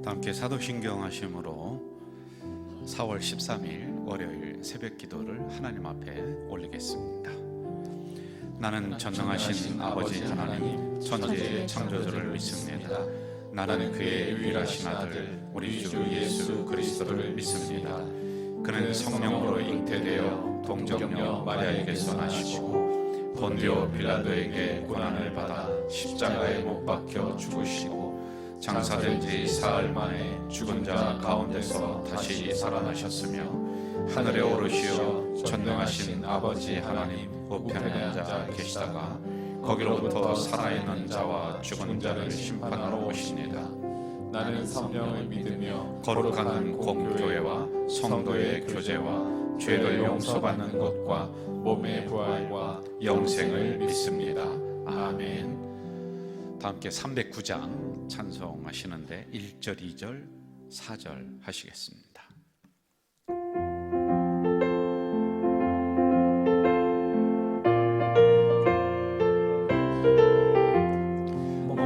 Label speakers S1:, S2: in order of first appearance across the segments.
S1: 함께 사도신경 하심으로 4월 13일 월요일 새벽 기도를 하나님 앞에 올리겠습니다. 나는 전능하신 아버지 하나님 천지의 창조주를 믿습니다. 나는 그의 유일하신 아들 우리 주 예수 그리스도를 믿습니다. 그는 성령으로 잉태되어 동정녀 마리아에게서 나시고 본디오 빌라도에게 고난을 받아 십자가에 못 박혀 죽으시고 장사된 지 사흘 만에 죽은 자 가운데서 다시 살아나셨으며 하늘에 오르시어 전능하신 아버지 하나님 우편에 앉아 계시다가 거기로부터 살아있는 자와 죽은 자를 심판하러 오십니다.
S2: 나는 성령을 믿으며
S1: 거룩한 공교회와 성도의 교제와 죄를 용서받는 것과
S2: 몸의 부활과
S1: 영생을 믿습니다. 아멘. 다 함께 309장 찬송하시는데 1절, 2절, 4절 하시겠습니다.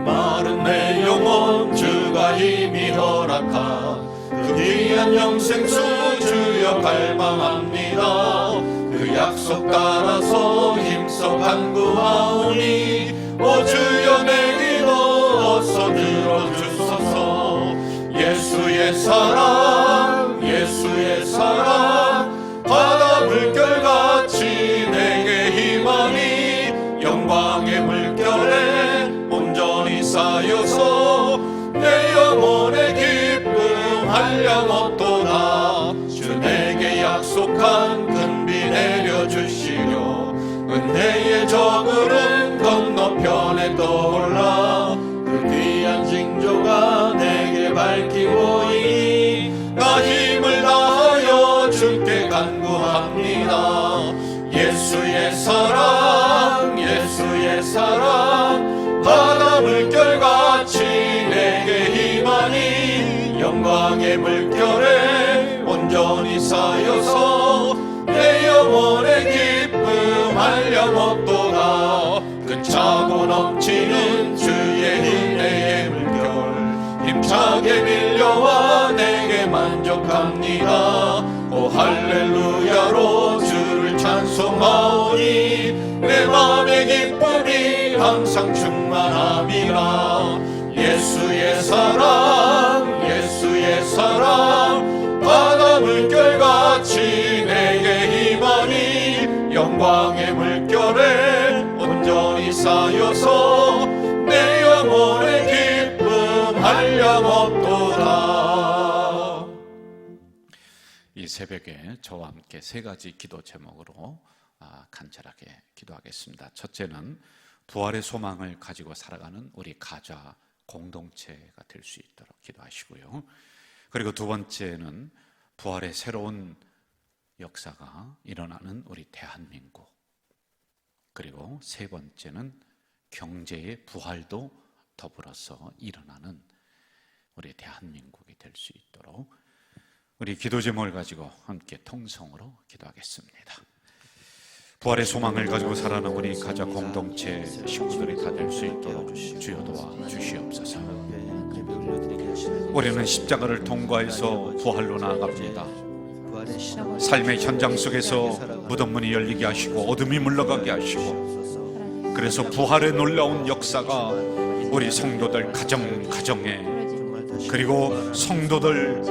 S2: 마른 내 영혼 주가 힘이 허락한 그 귀한 영생수 주여 갈망합니다. 그 약속 따라서 힘써 간구하오니 오 주여 내 기도 어서 들어주소서. 예수의 사랑 예수의 사랑 바다 물결같이 내게 희망이 영광의 물결에 온전히 쌓여서 내 영혼의 기쁨 한량없도다. 주 내게 약속한 큰비 내려주시려 은혜의 저물은 건너편에 떠올라 그 귀한 징조가 내게 밝히오니 나 힘을 다하여 주께 간구합니다. 예수의 사랑 예수의 사랑 바다 물결같이 내게 희망이 영광의 물결에 온전히 쌓여서 내 영혼의 기쁨 한량없도다. 그 차고 넘치는 주의 은혜의 물결 힘차게 밀려와 내게 만족합니다. 오 할렐루야로 주를 찬송하오니 내 맘의 기쁨이 항상 충만함이라. 예수의 사랑 예수의 사랑 바다 물결같이 내게 희망이 영광의 물결에 온전히 쌓여서 내 영혼의 기쁨 한량없도다.
S1: 이 새벽에 저와 함께 세 가지 기도 제목으로 간절하게 기도하겠습니다. 첫째는 부활의 소망을 가지고 살아가는 우리 가좌 공동체가 될 수 있도록 기도하시고요. 그리고 두 번째는 부활의 새로운 역사가 일어나는 우리 대한민국, 그리고 세 번째는 경제의 부활도 더불어서 일어나는 우리 대한민국이 될 수 있도록 우리 기도 제목을 가지고 함께 통성으로 기도하겠습니다. 부활의 소망을 가지고 살아가는 우리 가족 공동체 식구들이 다 될 수 있도록 주여 도와 주시옵소서. 우리는 십자가를 통과해서 부활로 나아갑니다. 삶의 현장 속에서 무덤문이 열리게 하시고 어둠이 물러가게 하시고, 그래서 부활의 놀라운 역사가 우리 성도들 가정에, 그리고 성도들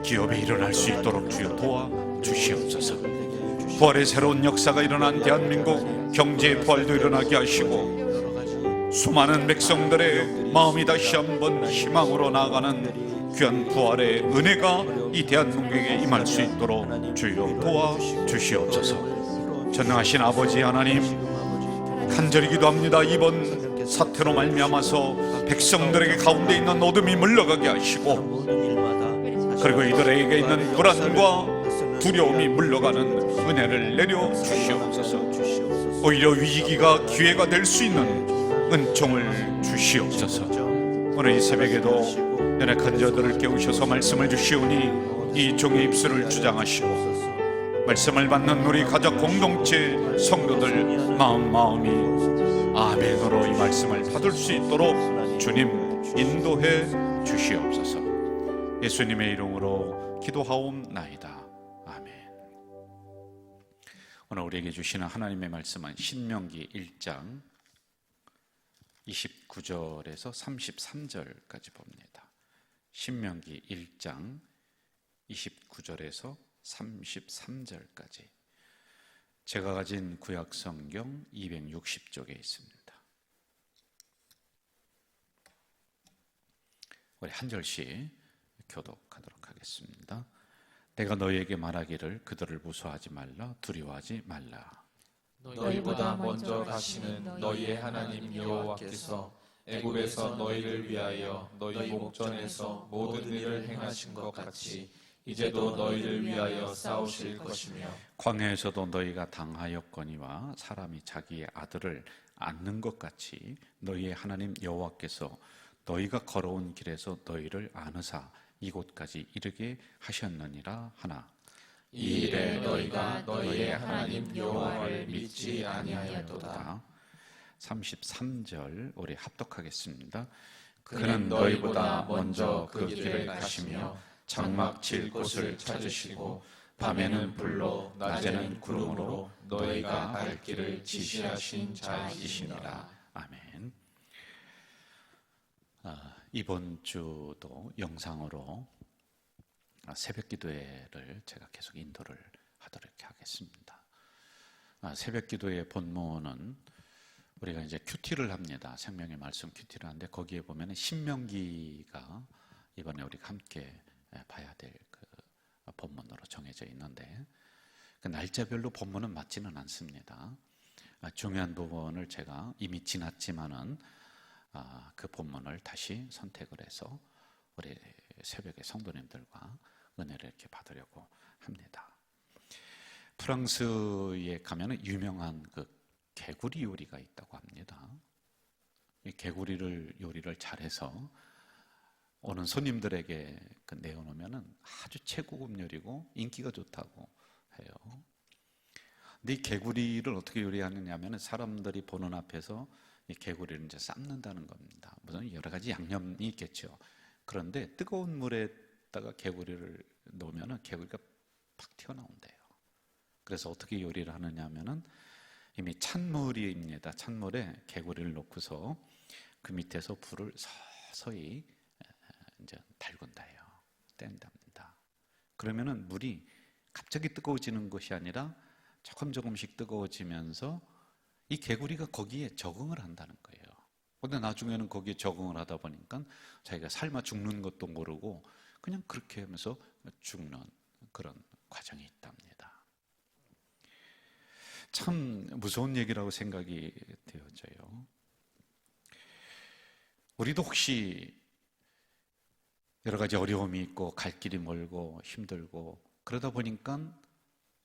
S1: 기업에 일어날 수 있도록 주여 도와 주시옵소서. 부활의 새로운 역사가 일어난 대한민국 경제의 부활도 일어나게 하시고, 수많은 백성들의 마음이 다시 한번 희망으로 나아가는 귀한 부활의 은혜가 이 대한민국에 임할 수 있도록 주여 도와 주시옵소서. 전능하신 아버지 하나님, 간절히 기도합니다. 이번 사태로 말미암아서 백성들에게 가운데 있는 어둠이 물러가게 하시고, 그리고 이들에게 있는 불안과 두려움이 물러가는 은혜를 내려 주시옵소서. 오히려 위기가 기회가 될 수 있는 은총을 주시옵소서. 오늘 이 새벽에도 연약한 자들을 깨우셔서 말씀을 주시오니 이 종의 입술을 주장하시고, 말씀을 받는 우리 가족 공동체 성도들 마음이 아멘으로 이 말씀을 받을 수 있도록 주님 인도해 주시옵소서. 예수님의 이름으로 기도하옵나이다. 아멘. 오늘 우리에게 주시는 하나님의 말씀은 신명기 1장 29절에서 33절까지 봅니다. 신명기 1장 29절에서 33절까지 제가 가진 구약 성경 260쪽에 있습니다. 우리 한 절씩 교독하도록 하겠습니다. 내가 너희에게 말하기를 그들을 무서워하지 말라, 두려워하지 말라.
S2: 너희보다 먼저 가시는 너희의 하나님 여호와께서 애굽에서 너희를 위하여 너희 목전에서 모든 일을 행하신 것 같이 이제도 너희를 위하여 싸우실 것이며
S1: 광야에서도 너희가 당하였거니와 사람이 자기의 아들을 안는 것 같이 너희의 하나님 여호와께서 너희가 걸어온 길에서 너희를 안으사 이곳까지 이르게 하셨느니라 하나.
S2: 이 일에 너희가 너희의 하나님 여호와를 믿지 아니하였도다.
S1: 33절 우리 합독하겠습니다.
S2: 그는 너희보다 먼저 그 길을 가시며 장막 칠 곳을 찾으시고 밤에는 불로 낮에는 구름으로 너희가 갈 길을 지시하신 자이시니라.
S1: 아멘. 이번 주도 영상으로 새벽 기도회를 제가 계속 인도를 하도록 하겠습니다. 새벽 기도회 본문은 우리가 이제 큐티를 합니다. 생명의 말씀 큐티를 하는데 거기에 보면 신명기가 이번에 우리가 함께 봐야 될 그 본문으로 정해져 있는데 그 날짜별로 본문은 맞지는 않습니다. 중요한 부분을 제가 이미 지났지만은 그 본문을 다시 선택을 해서 우리 새벽의 성도님들과 은혜를 이렇게 받으려고 합니다. 프랑스에 가면 유명한 그 개구리 요리가 있다고 합니다. 이 개구리를 요리를 잘해서 오는 손님들에게 그 내어놓으면 아주 최고급 요리고 인기가 좋다고 해요. 근데 이 개구리를 어떻게 요리하느냐 하면 사람들이 보는 앞에서 이 개구리를 이제 삶는다는 겁니다. 무슨 여러 가지 양념이 있겠죠. 그런데 뜨거운 물에다가 개구리를 넣으면 개구리가 팍 튀어나온대요. 그래서 어떻게 요리를 하느냐 하면은 이미 찬물입니다. 찬물에 개구리를 넣고서 그 밑에서 불을 서서히 이제 달군다요. 뗀답니다. 그러면은 물이 갑자기 뜨거워지는 것이 아니라 조금씩 뜨거워지면서 이 개구리가 거기에 적응을 한다는 거예요. 근데 나중에는 거기에 적응을 하다 보니까 자기가 삶아 죽는 것도 모르고 그냥 그렇게 하면서 죽는 그런 과정이 있답니다. 참 무서운 얘기라고 생각이 되어져요. 우리도 혹시 여러 가지 어려움이 있고 갈 길이 멀고 힘들고 그러다 보니까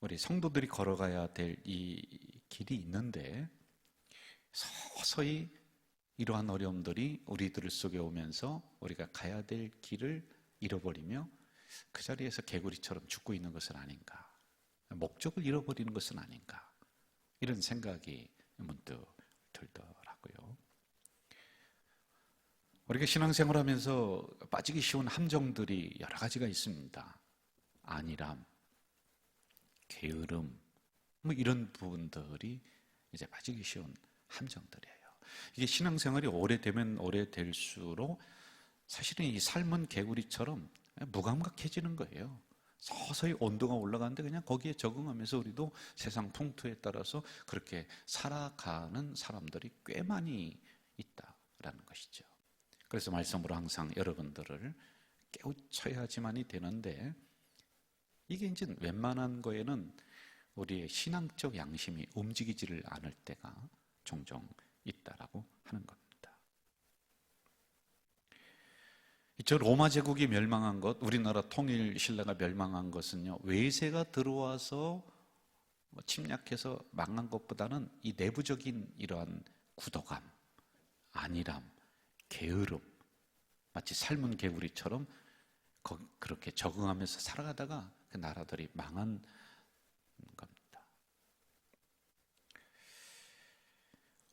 S1: 우리 성도들이 걸어가야 될 이 길이 있는데 서서히 이러한 어려움들이 우리들 속에 오면서 우리가 가야 될 길을 잃어버리며 그 자리에서 개구리처럼 죽고 있는 것은 아닌가, 목적을 잃어버리는 것은 아닌가, 이런 생각이 문득 들더라고요. 우리가 신앙생활하면서 빠지기 쉬운 함정들이 여러 가지가 있습니다. 안일함, 게으름, 뭐 이런 부분들이 이제 빠지기 쉬운 함정들이에요. 이게 신앙생활이 오래되면 오래될수록 사실은 이 삶은 개구리처럼 무감각해지는 거예요. 서서히 온도가 올라가는데 그냥 거기에 적응하면서 우리도 세상 풍토에 따라서 그렇게 살아가는 사람들이 꽤 많이 있다라는 것이죠. 그래서 말씀으로 항상 여러분들을 깨우쳐야지만이 되는데 이게 이제 웬만한 거에는 우리의 신앙적 양심이 움직이지를 않을 때가 종종 있다라고 하는 겁니다. 저 로마 제국이 멸망한 것, 우리나라 통일 신라가 멸망한 것은요, 외세가 들어와서 침략해서 망한 것보다는 이 내부적인 이러한 구도감, 안일함, 게으름, 마치 삶은 개구리처럼 그렇게 적응하면서 살아가다가 그 나라들이 망한 겁니다.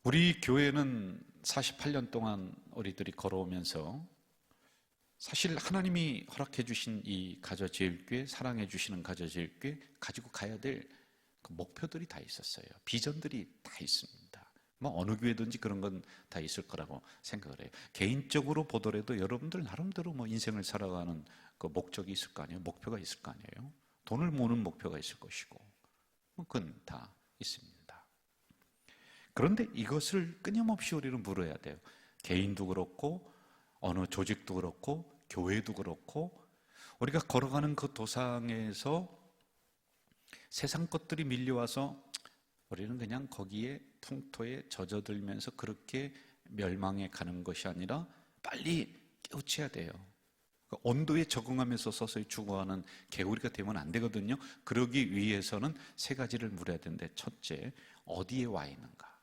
S1: 우리 교회는 48년 동안 우리들이 걸어오면서 사실 하나님이 허락해 주신 이 가져제일교회, 사랑해 주시는 가져제일교회 가지고 가야 될 그 목표들이 다 있었어요. 비전들이 다 있습니다. 뭐 어느 교회든지 그런 건 다 있을 거라고 생각을 해요. 개인적으로 보더라도 여러분들 나름대로 뭐 인생을 살아가는 그 목적이 있을 거 아니에요. 목표가 있을 거 아니에요. 돈을 모으는 목표가 있을 것이고 뭐 그건 다 있습니다. 그런데 이것을 끊임없이 우리는 물어야 돼요. 개인도 그렇고 어느 조직도 그렇고 교회도 그렇고 우리가 걸어가는 그 도상에서 세상 것들이 밀려와서 우리는 그냥 거기에 풍토에 젖어들면서 그렇게 멸망해 가는 것이 아니라 빨리 깨우쳐야 돼요. 그 온도에 적응하면서 서서히 죽어가는 개구리가 되면 안 되거든요. 그러기 위해서는 세 가지를 물어야 되는데, 첫째, 어디에 와 있는가?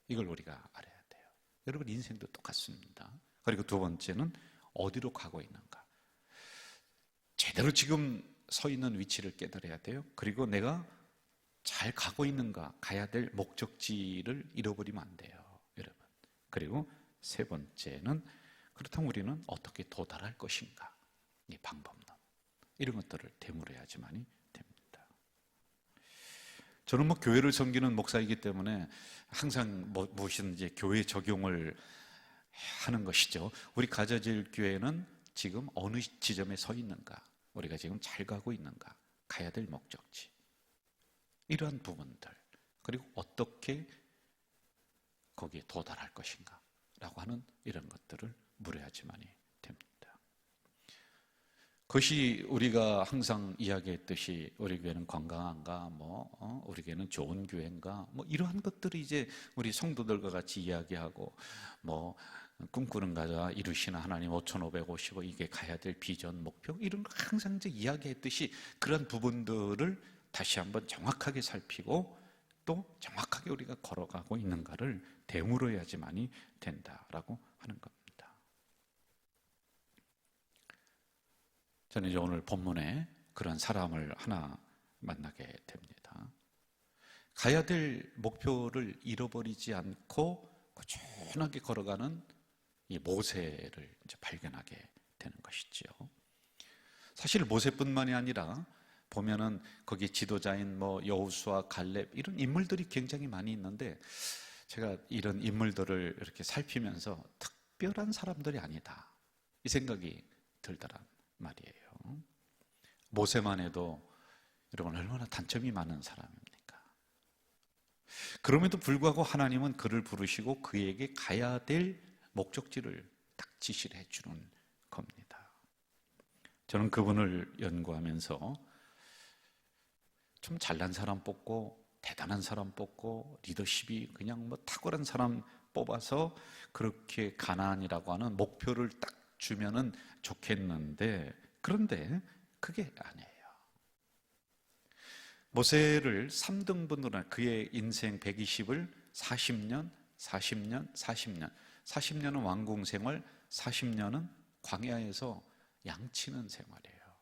S1: 이걸 우리가 알아야 돼요. 여러분 인생도 똑같습니다. 그리고 두 번째는 어디로 가고 있는가? 제대로 지금 서 있는 위치를 깨달아야 돼요. 그리고 내가 잘 가고 있는가, 가야 될 목적지를 잃어버리면 안 돼요, 여러분. 그리고 세 번째는 그렇다면 우리는 어떻게 도달할 것인가, 이 방법론, 이런 것들을 되물어야지만이 됩니다. 저는 뭐 교회를 섬기는 목사이기 때문에 항상 무엇이든지 교회 적용을 하는 것이죠. 우리 가져제일교회는 지금 어느 지점에 서 있는가, 우리가 지금 잘 가고 있는가, 가야 될 목적지, 이러한 부분들, 그리고 어떻게 거기에 도달할 것인가 라고 하는 이런 것들을 물어야지만이 됩니다. 그것이 우리가 항상 이야기했듯이 우리 교회는 건강한가, 우리 교회는 좋은 교회인가, 이러한 것들을 이제 우리 성도들과 같이 이야기하고 꿈꾸는 가자 이루시는 하나님 5555 이게 가야 될 비전, 목표, 이런 거 항상 이제 이야기했듯이 그런 부분들을 다시 한번 정확하게 살피고 또 정확하게 우리가 걸어가고 있는가를 되물어야지만이 된다라고 하는 겁니다. 저는 이제 오늘 본문에 그런 사람을 하나 만나게 됩니다. 가야 될 목표를 잃어버리지 않고 꾸준하게 걸어가는 이 모세를 이제 발견하게 되는 것이죠. 사실 모세뿐만이 아니라 보면은 거기 지도자인 여호수아, 갈렙 이런 인물들이 굉장히 많이 있는데, 제가 이런 인물들을 이렇게 살피면서 특별한 사람들이 아니다, 이 생각이 들더란 말이에요. 모세만 해도 여러분 얼마나 단점이 많은 사람입니까? 그럼에도 불구하고 하나님은 그를 부르시고 그에게 가야 될 목적지를 딱 지시를 해주는 겁니다. 저는 그분을 연구하면서 좀 잘난 사람 뽑고 대단한 사람 뽑고 리더십이 그냥 탁월한 사람 뽑아서 그렇게 가나안이라고 하는 목표를 딱 주면은 좋겠는데, 그런데 그게 아니에요. 모세를 3등분으로 그의 인생 120을 40년, 40년, 40년, 40년은 왕궁 생활, 40년은 광야에서 양치는 생활이에요.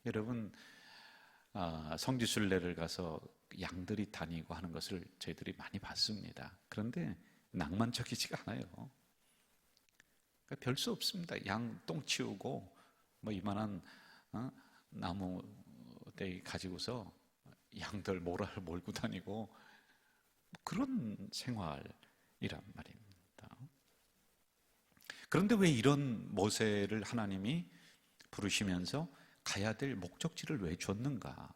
S1: 여러분 성지순례를 가서 양들이 다니고 하는 것을 저희들이 많이 봤습니다. 그런데 낭만적이지가 않아요. 그러니까 별 수 없습니다. 양 똥 치우고 이만한 나무 떼 가지고서 양들 모라를 몰고 다니고 그런 생활이란 말입니다. 그런데 왜 이런 모세를 하나님이 부르시면서 가야 될 목적지를 왜 줬는가?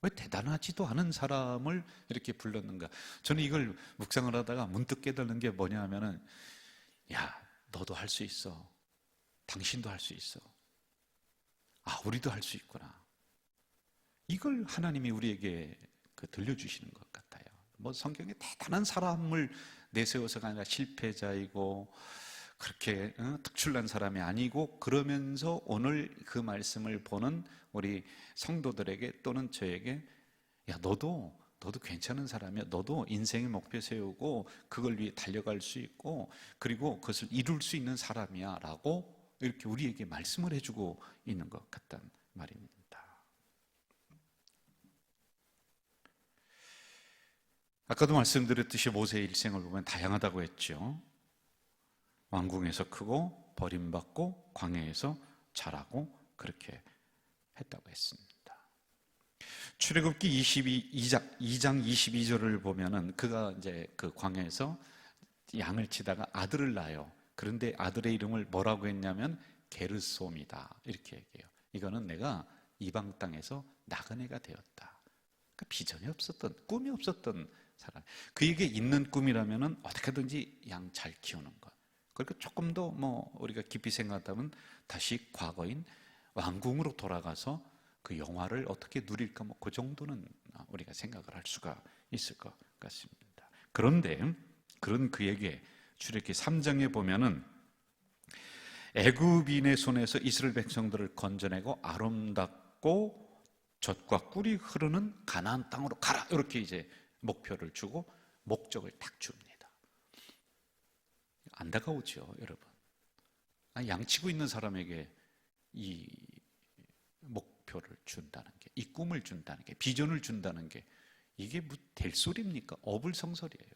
S1: 왜 대단하지도 않은 사람을 이렇게 불렀는가? 저는 이걸 묵상을 하다가 문득 깨달은 게 뭐냐 하면은, 야, 너도 할 수 있어. 당신도 할 수 있어. 우리도 할 수 있구나. 이걸 하나님이 우리에게 들려주시는 것 같아요. 성경에 대단한 사람을 내세워서가 아니라 실패자이고 그렇게 특출난 사람이 아니고, 그러면서 오늘 그 말씀을 보는 우리 성도들에게 또는 저에게, 야, 너도 괜찮은 사람이야. 너도 인생의 목표 세우고 그걸 위해 달려갈 수 있고 그리고 그것을 이룰 수 있는 사람이야 라고 이렇게 우리에게 말씀을 해주고 있는 것 같단 말입니다. 아까도 말씀드렸듯이 모세의 일생을 보면 다양하다고 했죠. 왕궁에서 크고 버림받고 광야에서 자라고 그렇게 했다고 했습니다. 출애굽기 2장 22절을 보면은 그가 이제 그 광야에서 양을 치다가 아들을 낳아요. 그런데 아들의 이름을 뭐라고 했냐면 게르솜이다 이렇게 얘기해요. 이거는 내가 이방 땅에서 나그네가 되었다. 그러니까 비전이 없었던, 꿈이 없었던 사람. 그에게 있는 꿈이라면은 어떻게든지 양 잘 키우는 것. 그러니까 조금 더 우리가 깊이 생각하면 다시 과거인 왕궁으로 돌아가서 그 영화를 어떻게 누릴까 그 정도는 우리가 생각을 할 수가 있을 것 같습니다. 그런데 그런 그에게 출애굽기 3장에 보면은 애굽인의 손에서 이스라엘 백성들을 건져내고 아름답고 젖과 꿀이 흐르는 가나안 땅으로 가라 이렇게 이제 목표를 주고 목적을 딱 줍니다. 안타까우죠, 여러분. 양치고 있는 사람에게 이 목표를 준다는 게, 이 꿈을 준다는 게, 비전을 준다는 게 이게 뭐 될 소리입니까? 어불성설이에요.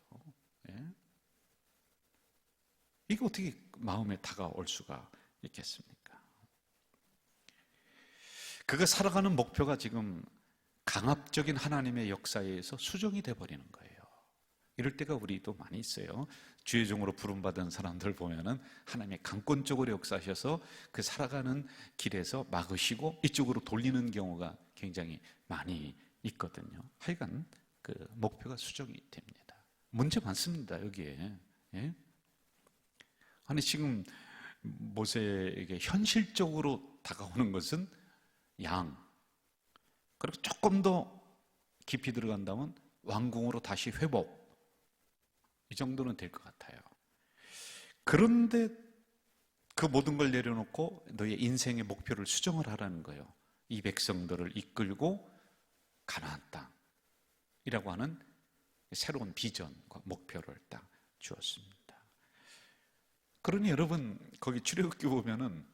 S1: 예? 이게 어떻게 마음에 다가올 수가 있겠습니까? 그가 살아가는 목표가 지금 강압적인 하나님의 역사에 의해서 수정이 돼버리는 거예요. 이럴 때가 우리도 많이 있어요. 주의 종으로 부름받은 사람들 보면은 하나님의 강권적으로 역사하셔서 그 살아가는 길에서 막으시고 이쪽으로 돌리는 경우가 굉장히 많이 있거든요. 하여간 그 목표가 수정이 됩니다. 문제 많습니다, 여기에. 예? 아니, 지금 모세에게 현실적으로 다가오는 것은 양. 그리고 조금 더 깊이 들어간다면 왕궁으로 다시 회복. 이 정도는 될 것 같아요. 그런데 그 모든 걸 내려놓고 너의 인생의 목표를 수정을 하라는 거예요. 이 백성들을 이끌고 가나안 땅이라고 하는 새로운 비전과 목표를 딱 주었습니다. 그러니 여러분 거기 출애굽기 보면은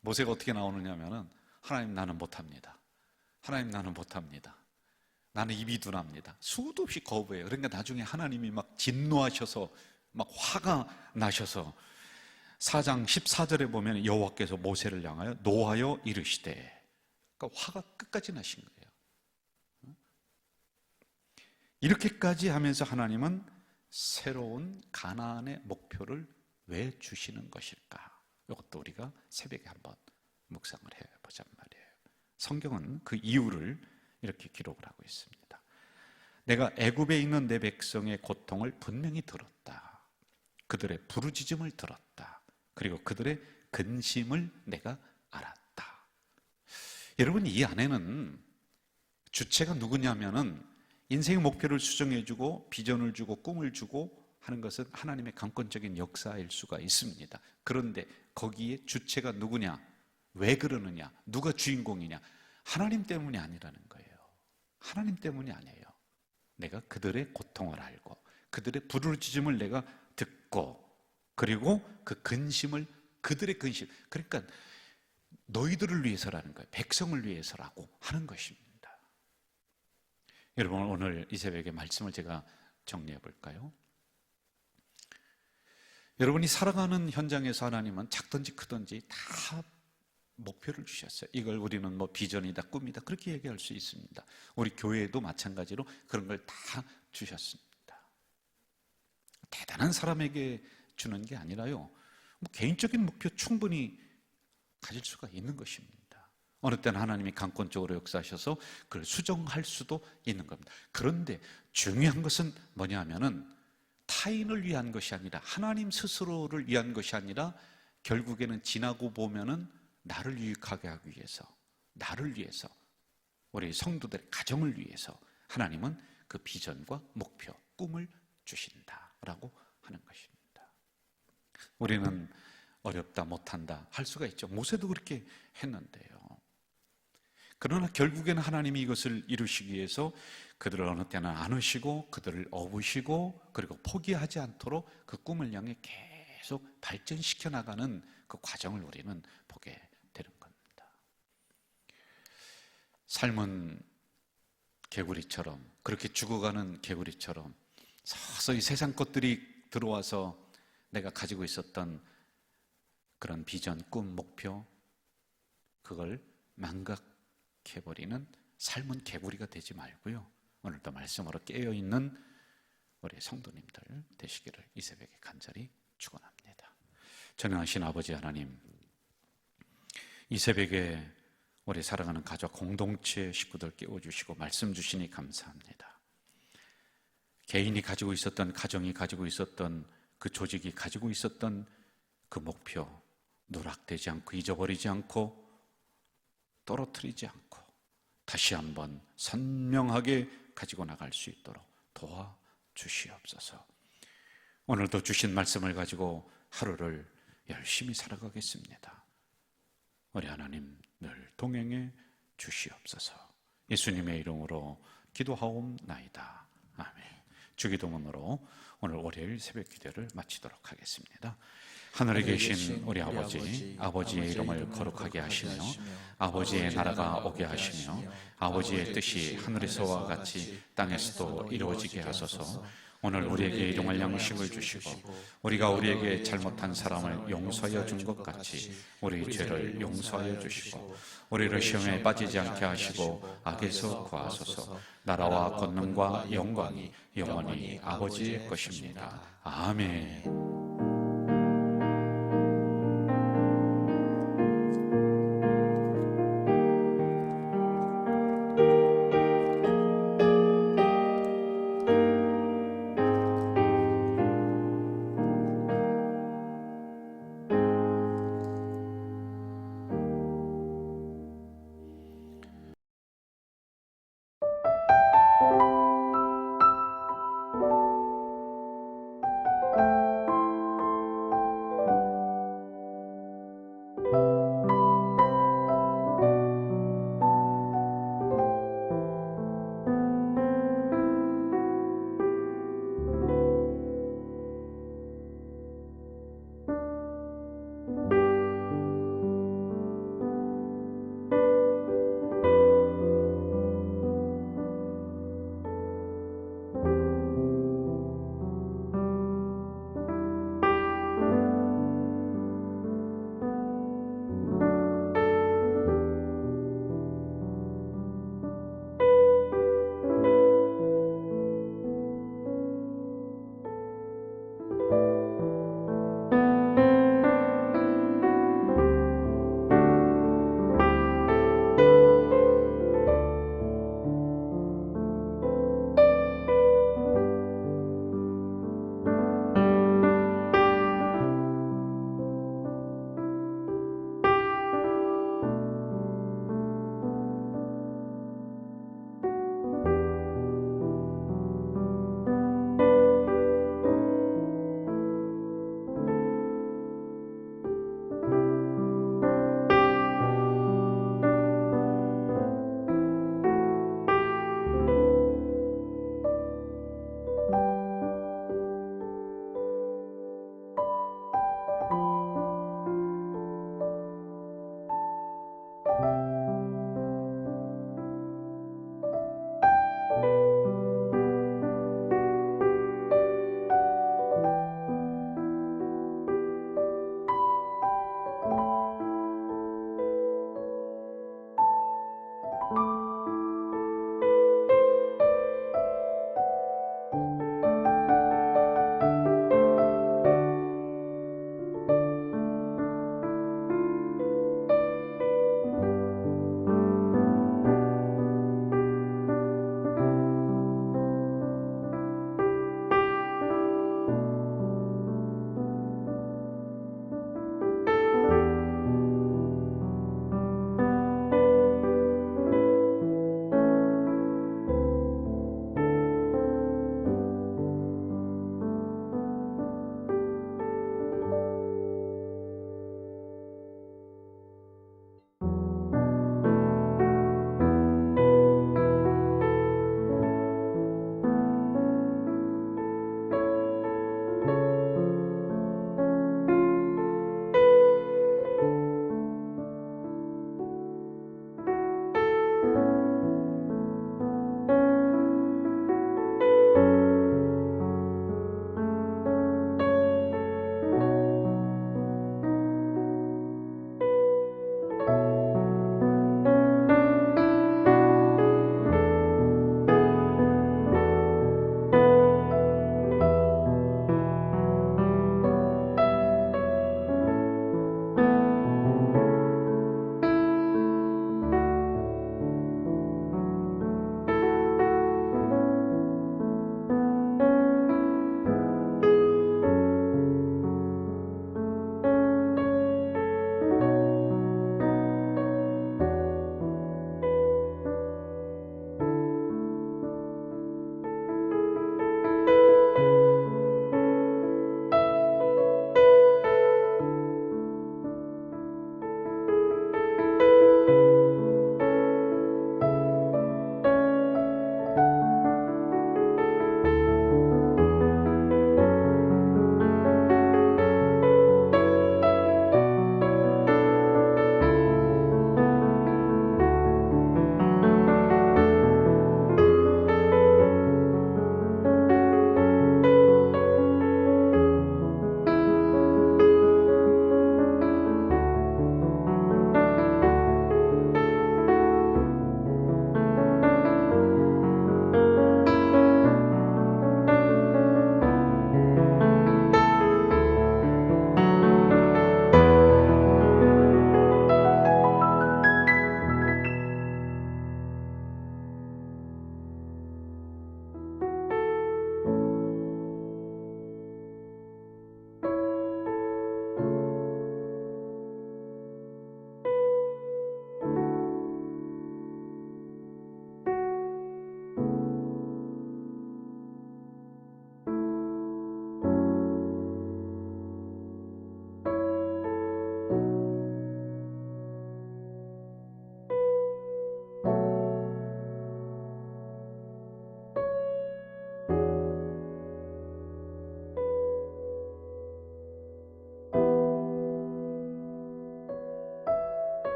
S1: 모세가 어떻게 나오느냐 하면은 하나님 나는 못합니다. 하나님 나는 못합니다. 나는 입이 둔합니다. 수도 없이 거부해요. 그러니까 나중에 하나님이 막 진노하셔서 막 화가 나셔서 4장 14절에 보면 여호와께서 모세를 향하여 노하여 이르시되, 그러니까 화가 끝까지 나신 거예요. 이렇게까지 하면서 하나님은 새로운 가나안의 목표를 왜 주시는 것일까? 이것도 우리가 새벽에 한번 묵상을 해보자 말이에요. 성경은 그 이유를 이렇게 기록을 하고 있습니다. 내가 애굽에 있는 내 백성의 고통을 분명히 들었다. 그들의 부르짖음을 들었다. 그리고 그들의 근심을 내가 알았다. 여러분, 이 안에는 주체가 누구냐면은 인생의 목표를 수정해주고 비전을 주고 꿈을 주고 하는 것은 하나님의 강권적인 역사일 수가 있습니다. 그런데 거기에 주체가 누구냐? 왜 그러느냐? 누가 주인공이냐? 하나님 때문이 아니라는 거예요. 하나님 때문이 아니에요. 내가 그들의 고통을 알고 그들의 부르짖음을 내가 듣고 그리고 그 근심을, 그들의 근심, 그러니까 너희들을 위해서라는 거예요. 백성을 위해서라고 하는 것입니다. 여러분, 오늘 이 새벽에 말씀을 제가 정리해 볼까요? 여러분이 살아가는 현장에서 하나님은 작든지 크든지 다 목표를 주셨어요. 이걸 우리는 비전이다, 꿈이다 그렇게 얘기할 수 있습니다. 우리 교회에도 마찬가지로 그런 걸 다 주셨습니다. 대단한 사람에게 주는 게 아니라요, 개인적인 목표 충분히 가질 수가 있는 것입니다. 어느 때는 하나님이 강권적으로 역사하셔서 그걸 수정할 수도 있는 겁니다. 그런데 중요한 것은 뭐냐 하면은 타인을 위한 것이 아니라 하나님 스스로를 위한 것이 아니라 결국에는 지나고 보면은 나를 유익하게 하기 위해서, 나를 위해서, 우리 성도들의 가정을 위해서 하나님은 그 비전과 목표, 꿈을 주신다라고 하는 것입니다. 우리는 어렵다, 못한다 할 수가 있죠. 모세도 그렇게 했는데요. 그러나 결국에는 하나님이 이것을 이루시기 위해서 그들을 어느 때는 안으시고 그들을 업으시고 그리고 포기하지 않도록 그 꿈을 향해 계속 발전시켜 나가는 그 과정을 우리는 보게 되는 겁니다. 삶은 개구리처럼, 그렇게 죽어가는 개구리처럼 서서히 세상 것들이 들어와서 내가 가지고 있었던 그런 비전, 꿈, 목표, 그걸 망각해버리는 삶은 개구리가 되지 말고요, 오늘도 말씀으로 깨어있는 우리 성도님들 되시기를 이 새벽에 간절히 축원합니다. 전능하신 아버지 하나님, 이 새벽에 우리 사랑하는 가족 공동체 식구들 깨워주시고 말씀 주시니 감사합니다. 개인이 가지고 있었던, 가정이 가지고 있었던, 그 조직이 가지고 있었던 그 목표 누락되지 않고 잊어버리지 않고 떨어뜨리지 않고 다시 한번 선명하게 가지고 나갈 수 있도록 도와주시옵소서. 오늘도 주신 말씀을 가지고 하루를 열심히 살아가겠습니다. 우리 하나님 늘 동행해 주시옵소서. 예수님의 이름으로 기도하옵나이다. 아멘. 주기도문으로 오늘 월요일 새벽 기도를 마치도록 하겠습니다. 하늘에 계신 우리 아버지, 아버지의 이름을 거룩하게 하시며 아버지의 나라가 오게 하시며 아버지의 뜻이 하늘에서와 같이 땅에서도 이루어지게 하소서. 오늘 우리에게 일용할 양식을 주시고 우리가 우리에게 잘못한 사람을 용서하여 준 것 같이 우리 죄를 용서하여 주시고 우리를 시험에 빠지지 않게 하시고 악에서 구하소서. 나라와 권능과 영광이 영원히 아버지의 것입니다. 아멘.